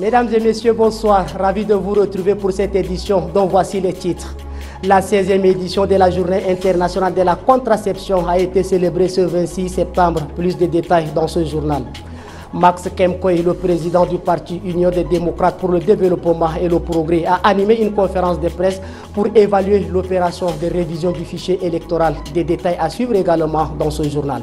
Mesdames et messieurs, bonsoir. Ravi de vous retrouver pour cette édition dont voici les titres. La 16e édition de la Journée internationale de la contraception a été célébrée ce 26 septembre. Plus de détails dans ce journal. Max Kemkoy, le président du parti Union des démocrates pour le développement et le progrès, a animé une conférence de presse pour évaluer l'opération de révision du fichier électoral. Des détails à suivre également dans ce journal.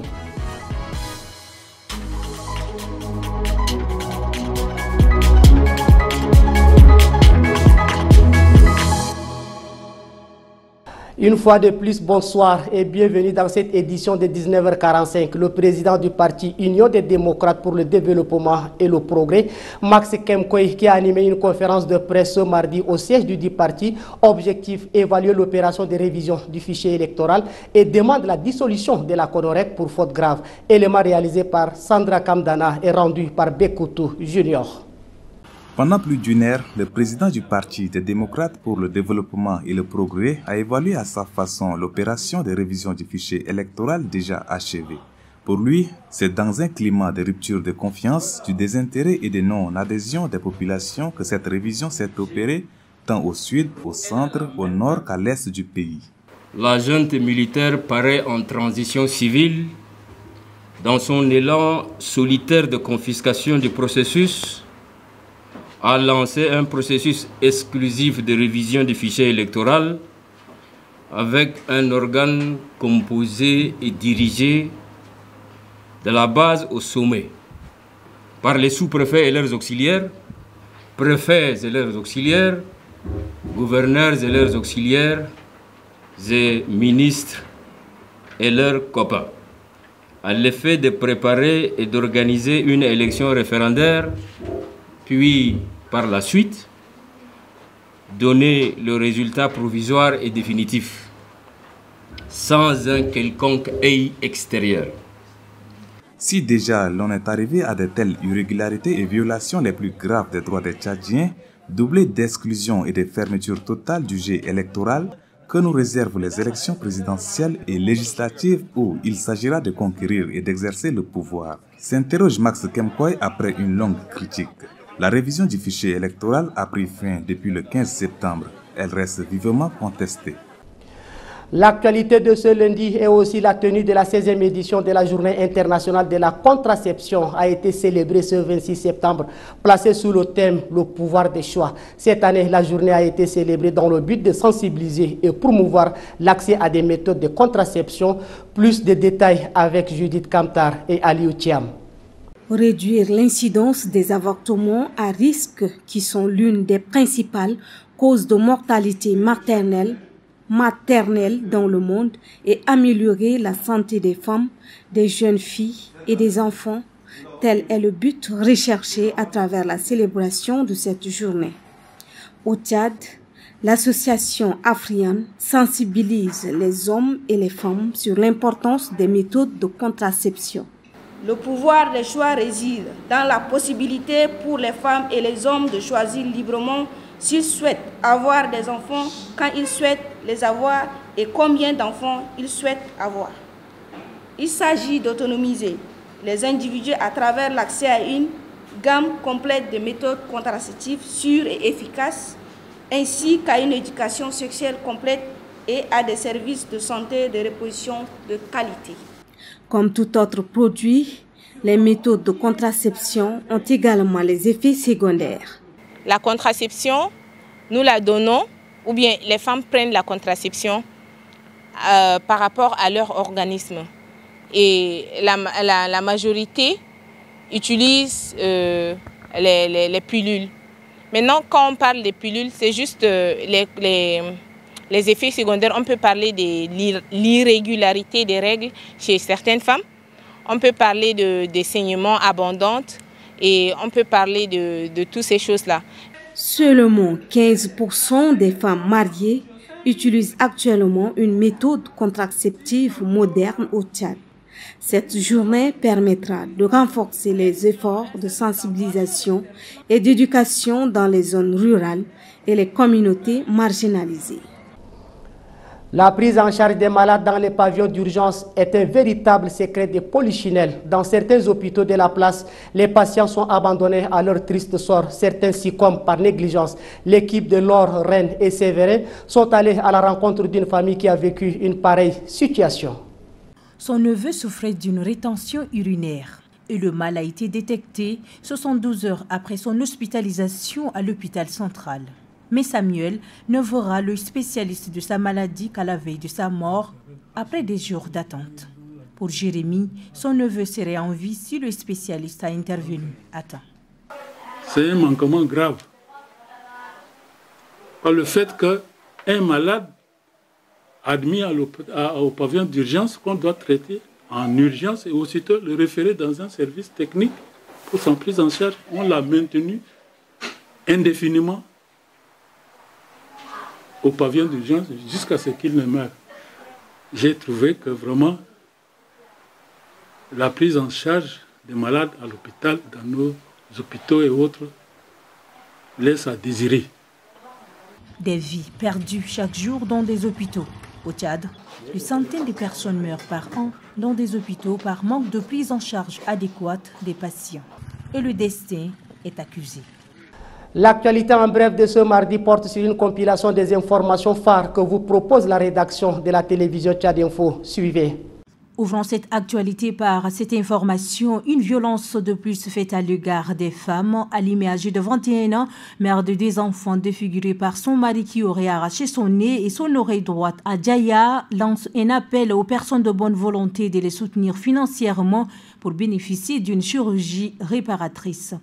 Une fois de plus, bonsoir et bienvenue dans cette édition de 19h45. Le président du parti Union des démocrates pour le développement et le progrès, Max Kemkoy, qui a animé une conférence de presse ce mardi au siège du dit parti. Objectif, évaluer l'opération de révision du fichier électoral et demande la dissolution de la CONOREC pour faute grave. Élément réalisé par Sandra Kamdana et rendu par Bekoutou Junior. Pendant plus d'une heure, le président du Parti des démocrates pour le développement et le progrès a évalué à sa façon l'opération de révision du fichier électoral déjà achevée. Pour lui, c'est dans un climat de rupture de confiance, du désintérêt et de non-adhésion des populations que cette révision s'est opérée, tant au sud, au centre, au nord qu'à l'est du pays. La junte militaire paraît en transition civile. Dans son élan solitaire de confiscation du processus, a lancé un processus exclusif de révision du fichier électoral avec un organe composé et dirigé de la base au sommet par les sous-préfets et leurs auxiliaires, préfets et leurs auxiliaires, gouverneurs et leurs auxiliaires et ministres et leurs copains, à l'effet de préparer et d'organiser une élection référendaire, puis par la suite donner le résultat provisoire et définitif sans un quelconque œil extérieur. Si déjà l'on est arrivé à de telles irrégularités et violations les plus graves des droits des Tchadiens, doublées d'exclusion et de fermeture totale du jeu électoral, que nous réservent les élections présidentielles et législatives où il s'agira de conquérir et d'exercer le pouvoir, s'interroge Max Kemkoy après une longue critique. La révision du fichier électoral a pris fin depuis le 15 septembre. Elle reste vivement contestée. L'actualité de ce lundi est aussi la tenue de la 16e édition de la Journée internationale de la contraception a été célébrée ce 26 septembre, placée sous le thème « Le pouvoir des choix ». Cette année, la journée a été célébrée dans le but de sensibiliser et promouvoir l'accès à des méthodes de contraception. Plus de détails avec Judith Kamtar et Aliou Thiam. Réduire l'incidence des avortements à risque qui sont l'une des principales causes de mortalité maternelle dans le monde et améliorer la santé des femmes, des jeunes filles et des enfants, tel est le but recherché à travers la célébration de cette journée. Au Tchad, l'association africaine sensibilise les hommes et les femmes sur l'importance des méthodes de contraception. Le pouvoir des choix réside dans la possibilité pour les femmes et les hommes de choisir librement s'ils souhaitent avoir des enfants, quand ils souhaitent les avoir et combien d'enfants ils souhaitent avoir. Il s'agit d'autonomiser les individus à travers l'accès à une gamme complète de méthodes contraceptives sûres et efficaces, ainsi qu'à une éducation sexuelle complète et à des services de santé de reproduction de qualité. Comme tout autre produit, les méthodes de contraception ont également les effets secondaires. La contraception, nous la donnons, ou bien les femmes prennent la contraception par rapport à leur organisme. Et la majorité utilise les pilules. Maintenant, quand on parle des pilules, c'est juste les effets secondaires. On peut parler de l'irrégularité des règles chez certaines femmes. On peut parler de saignements abondants et on peut parler de toutes ces choses-là. Seulement 15% des femmes mariées utilisent actuellement une méthode contraceptive moderne au Tchad. Cette journée permettra de renforcer les efforts de sensibilisation et d'éducation dans les zones rurales et les communautés marginalisées. La prise en charge des malades dans les pavillons d'urgence est un véritable secret de polichinelle. Dans certains hôpitaux de la place, les patients sont abandonnés à leur triste sort. Certains succombent par négligence. L'équipe de Laure, Rennes et Sévérin sont allés à la rencontre d'une famille qui a vécu une pareille situation. Son neveu souffrait d'une rétention urinaire et le mal a été détecté 72 heures après son hospitalisation à l'hôpital central. Mais Samuel ne verra le spécialiste de sa maladie qu'à la veille de sa mort, après des jours d'attente. Pour Jérémy, son neveu serait en vie si le spécialiste a intervenu à temps. C'est un manquement grave. Par le fait qu'un malade admis au pavillon d'urgence qu'on doit traiter en urgence et aussitôt le référer dans un service technique pour son prise en charge, on l'a maintenu indéfiniment au pavillon d'urgence jusqu'à ce qu'il ne meure. J'ai trouvé que vraiment la prise en charge des malades à l'hôpital, dans nos hôpitaux et autres, laisse à désirer. Des vies perdues chaque jour dans des hôpitaux. Au Tchad, des centaines de personnes meurent par an dans des hôpitaux par manque de prise en charge adéquate des patients. Et le destin est accusé. L'actualité en bref de ce mardi porte sur une compilation des informations phares que vous propose la rédaction de la télévision Tchad Info. Suivez. Ouvrons cette actualité par cette information. Une violence de plus faite à l'égard des femmes. Alimé, âgée de 21 ans, mère de 2 enfants défigurée par son mari qui aurait arraché son nez et son oreille droite. Adjaya lance un appel aux personnes de bonne volonté de les soutenir financièrement pour bénéficier d'une chirurgie réparatrice.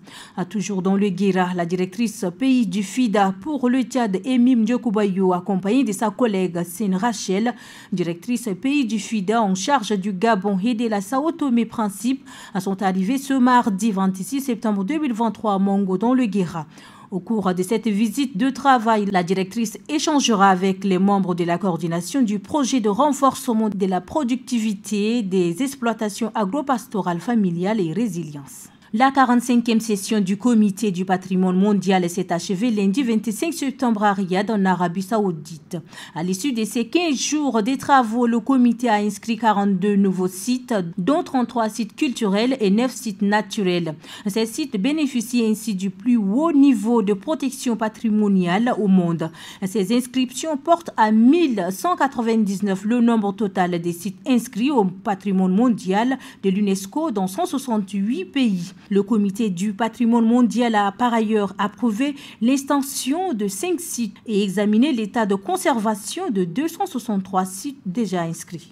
Toujours dans le Guéra, la directrice pays du FIDA pour le Tchad, Emim Diokoubayou, accompagnée de sa collègue Sine Rachel, directrice pays du FIDA en charge du Gabon et de la Sao Tomé-Principe, sont arrivés ce mardi 26 septembre 2023 à Mongo dans le Guéra. Au cours de cette visite de travail, la directrice échangera avec les membres de la coordination du projet de renforcement de la productivité des exploitations agro-pastorales familiales et résilience. La 45e session du Comité du patrimoine mondial s'est achevée lundi 25 septembre à Riyad, en Arabie Saoudite. À l'issue de ces 15 jours de travaux, le comité a inscrit 42 nouveaux sites, dont 33 sites culturels et 9 sites naturels. Ces sites bénéficient ainsi du plus haut niveau de protection patrimoniale au monde. Ces inscriptions portent à 1199 le nombre total des sites inscrits au patrimoine mondial de l'UNESCO dans 168 pays. Le comité du patrimoine mondial a par ailleurs approuvé l'extension de 5 sites et examiné l'état de conservation de 263 sites déjà inscrits.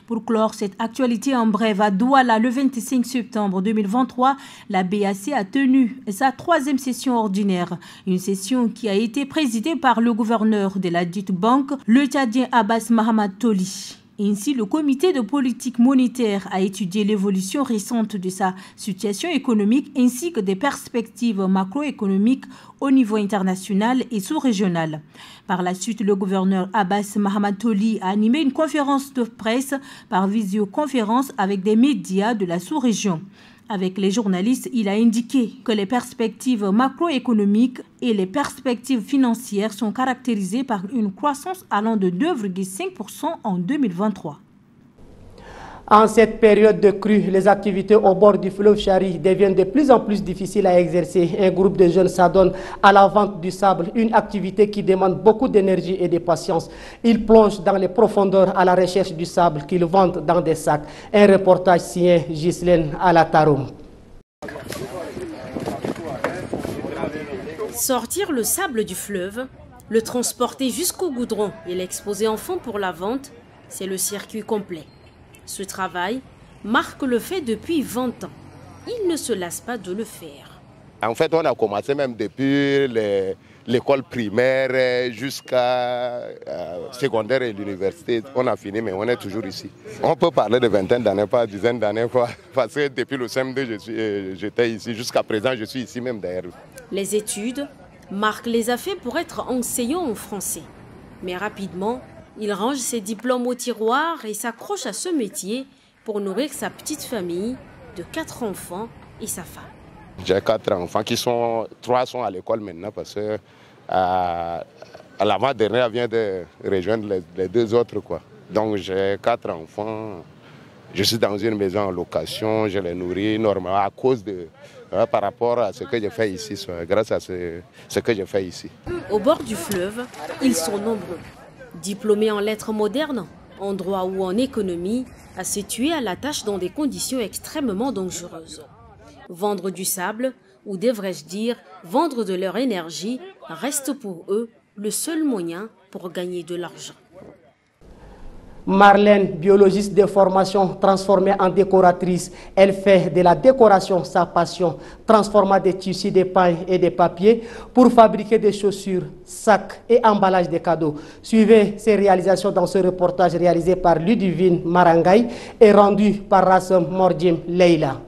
Pour clore cette actualité en bref, à Douala, le 25 septembre 2023, la BAC a tenu sa 3e session ordinaire. Une session qui a été présidée par le gouverneur de la dite banque, le Tchadien Abbas Mahamad Toli. Ainsi, le comité de politique monétaire a étudié l'évolution récente de sa situation économique ainsi que des perspectives macroéconomiques au niveau international et sous-régional. Par la suite, le gouverneur Abbas Mahamad Toli a animé une conférence de presse par visioconférence avec des médias de la sous-région. Avec les journalistes, il a indiqué que les perspectives macroéconomiques et les perspectives financières sont caractérisées par une croissance allant de 2,5% en 2023. En cette période de crue, les activités au bord du fleuve Chari deviennent de plus en plus difficiles à exercer. Un groupe de jeunes s'adonne à la vente du sable, une activité qui demande beaucoup d'énergie et de patience. Ils plongent dans les profondeurs à la recherche du sable qu'ils vendent dans des sacs. Un reportage signé Ghislaine Alataroum. Sortir le sable du fleuve, le transporter jusqu'au goudron et l'exposer en fond pour la vente, c'est le circuit complet. Ce travail marque le fait depuis 20 ans. Il ne se lasse pas de le faire. En fait, on a commencé même depuis l'école primaire jusqu'à secondaire et l'université. On a fini, mais on est toujours ici. On peut parler de vingtaine d'années, pas dizaine d'années, parce que depuis le CM2, j'étais ici. Jusqu'à présent, je suis ici même d'ailleurs. Les études, Marc les a fait pour être enseignant en français. Mais rapidement, il range ses diplômes au tiroir et s'accroche à ce métier pour nourrir sa petite famille de 4 enfants et sa femme. J'ai 4 enfants qui 3 sont à l'école maintenant parce que L'avant-dernière vient de rejoindre les 2 autres, quoi. Donc j'ai 4 enfants. Je suis dans une maison en location, je les nourris normalement à cause de... par rapport à ce que j'ai fait ici, grâce à ce que j'ai fait ici. Au bord du fleuve, ils sont nombreux. Diplômés en lettres modernes, en droit ou en économie, à se tuer à la tâche dans des conditions extrêmement dangereuses. Vendre du sable, ou devrais-je dire, vendre de leur énergie, reste pour eux le seul moyen pour gagner de l'argent. Marlène, biologiste de formation, transformée en décoratrice. Elle fait de la décoration sa passion, transformant des tissus, des pailles et des papiers pour fabriquer des chaussures, sacs et emballages de cadeaux. Suivez ces réalisations dans ce reportage réalisé par Ludivine Marangay et rendu par Rassam Mordim Leila.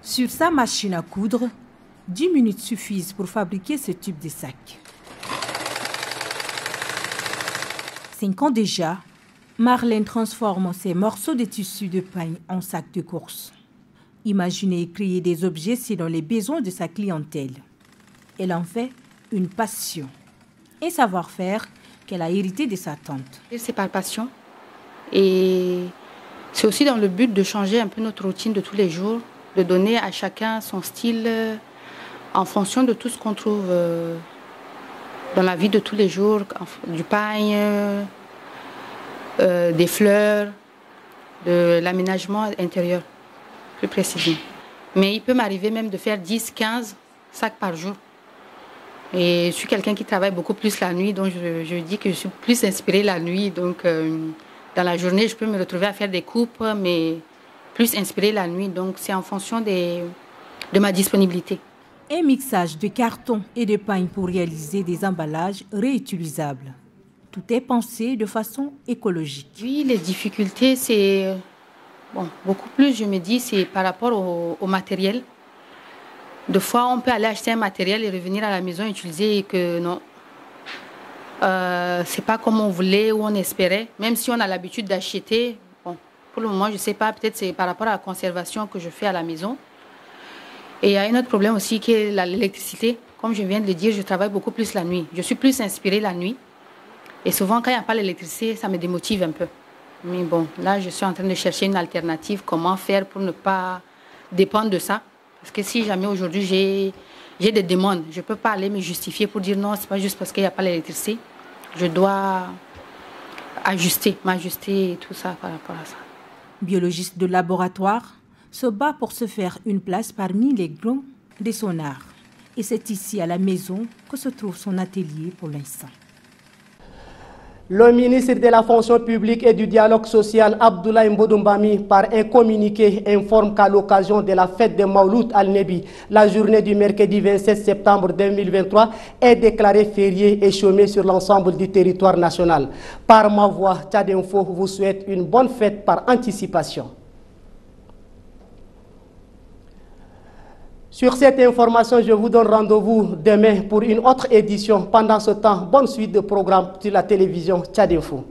Sur sa machine à coudre, 10 minutes suffisent pour fabriquer ce type de sac. 5 ans déjà, Marlène transforme ces morceaux de tissu de paille en sacs de course. Imaginer et créer des objets selon les besoins de sa clientèle. Elle en fait une passion, un savoir-faire qu'elle a hérité de sa tante. C'est par passion et c'est aussi dans le but de changer un peu notre routine de tous les jours, de donner à chacun son style en fonction de tout ce qu'on trouve dans la vie de tous les jours, du paille, des fleurs, de l'aménagement intérieur, plus précisément. Mais il peut m'arriver même de faire 10, 15 sacs par jour. Et je suis quelqu'un qui travaille beaucoup plus la nuit, donc je dis que je suis plus inspirée la nuit. Donc dans la journée, je peux me retrouver à faire des coupes, mais plus inspirée la nuit. Donc c'est en fonction de ma disponibilité. Un mixage de carton et de paille pour réaliser des emballages réutilisables. Tout est pensé de façon écologique. Oui, les difficultés, c'est... beaucoup plus, je me dis, c'est par rapport au matériel. Des fois, on peut aller acheter un matériel et revenir à la maison et utiliser et que non. C'est pas comme on voulait ou on espérait. Même si on a l'habitude d'acheter, pour le moment, je ne sais pas, peut-être c'est par rapport à la conservation que je fais à la maison. Et il y a un autre problème aussi qui est l'électricité. Comme je viens de le dire, je travaille beaucoup plus la nuit. Je suis plus inspirée la nuit. Et souvent, quand il n'y a pas l'électricité, ça me démotive un peu. Mais bon, là, je suis en train de chercher une alternative. Comment faire pour ne pas dépendre de ça? Parce que si jamais aujourd'hui, j'ai des demandes, je ne peux pas aller me justifier pour dire non, ce n'est pas juste parce qu'il n'y a pas l'électricité. Je dois m'ajuster et tout ça par rapport à ça. Biologiste de laboratoire, se bat pour se faire une place parmi les grands de son art. Et c'est ici, à la maison, que se trouve son atelier pour l'instant. Le ministre de la fonction publique et du dialogue social, Abdoulaye Mbodoumbami, par un communiqué, informe qu'à l'occasion de la fête de Mauloud al-Nebi, la journée du mercredi 27 septembre 2023 est déclarée fériée et chômée sur l'ensemble du territoire national. Par ma voix, Tchad Info vous souhaite une bonne fête par anticipation. Sur cette information, je vous donne rendez-vous demain pour une autre édition. Pendant ce temps, bonne suite de programmes sur la télévision Tchad Info.